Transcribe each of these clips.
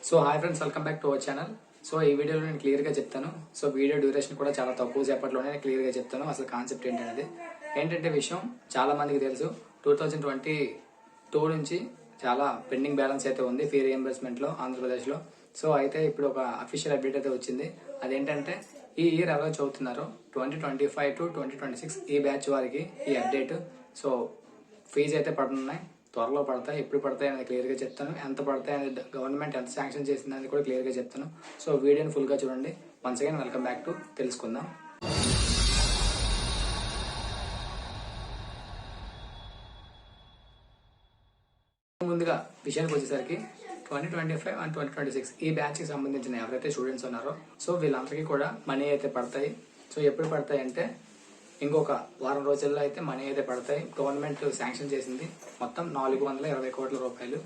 So hi friends, welcome back to our channel. So ఈ వీడియోలో నేను క్లియర్గా చెప్తాను. సో వీడియో డ్యూరేషన్ కూడా చాలా తక్కువ సేపట్లోనే క్లియర్గా చెప్తాను. అసలు కాన్సెప్ట్ ఏంటంటే విషయం చాలా మందికి తెలుసు. 2022 నుంచి చాలా పెండింగ్ బ్యాలెన్స్ అయితే ఉంది ఫీ రియంబర్స్మెంట్లో ఆంధ్రప్రదేశ్లో. సో అయితే ఇప్పుడు ఒక అఫీషియల్ అప్డేట్ అయితే వచ్చింది. అదేంటంటే ఈ ఇయర్ ఎవరో చదువుతున్నారో 2025 to 2026 ఈ బ్యాచ్ వారికి ఈ అప్డేట్. సో ఫీజు అయితే పడుతున్నాయి, త్వరలో పడతాయి. ఎప్పుడు పడతాయి అనేది క్లియర్గా చెప్తాను. ఎంత పడతాయి అనేది గవర్నమెంట్ ఎంత శాంక్షన్ చేసింది అనేది కూడా క్లియర్గా చెప్తాను. సో వీడియోని ఫుల్గా చూడండి. Once again welcome back to తెలుసుకుందాం. ముందుగా విషయానికి వచ్చేసరికి 2025 అండ్ 2026 ఈ బ్యాచ్ కి సంబంధించిన ఎవరైతే స్టూడెంట్స్ ఉన్నారో సో వీళ్ళందరికీ కూడా మనీ అయితే పడతాయి. సో ఎప్పుడు పడతాయి అంటే ఇంకొక వారం రోజుల్లో అయితే మనీ అయితే పడతాయి. గవర్నమెంట్ శాంక్షన్ చేసింది మొత్తం 420 కోట్ల రూపాయలు.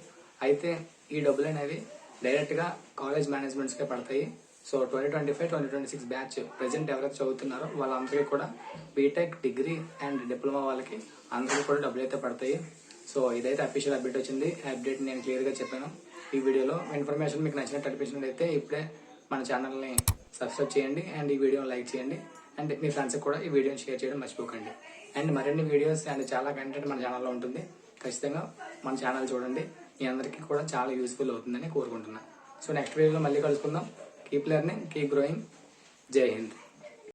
అయితే ఈ డబ్బులు అనేవి డైరెక్ట్ గా కాలేజ్ మేనేజ్మెంట్స్ కే పడతాయి. సో 2025-2026 బ్యాచ్ ప్రెసెంట్ ఎవరైతే చదువుతున్నారో వాళ్ళందరికీ కూడా బీటెక్, డిగ్రీ అండ్ డిప్లొమా వాళ్ళకి అందరికీ కూడా డబ్బులు అయితే పడతాయి. సో ఇదైతే అఫీషియల్ అప్డేట్ వచ్చింది. ఆ అప్డేట్ నేను క్లియర్ గా చెప్పాను ఈ వీడియోలో. ఇన్ఫర్మేషన్ మీకు నచ్చినట్టు అనిపించినట్లయితే ఇప్పుడే మన ఛానల్ని సబ్స్క్రైబ్ చేయండి అండ్ ఈ వీడియోని లైక్ చేయండి అండ్ మీ ఫ్రెండ్స్కి కూడా ఈ వీడియోని షేర్ చేయడం మర్చిపోకండి. అండ్ మరిన్ని వీడియోస్ అండ్ చాలా కంటెంట్ మన ఛానల్లో ఉంటుంది. ఖచ్చితంగా మన ఛానల్ చూడండి. మీ అందరికీ కూడా చాలా యూస్ఫుల్ అవుతుందని కోరుకుంటున్నాను. సో నెక్స్ట్ వీడియోలో మళ్ళీ కలుసుకుందాం. Keep learning, keep growing. జై హింద్.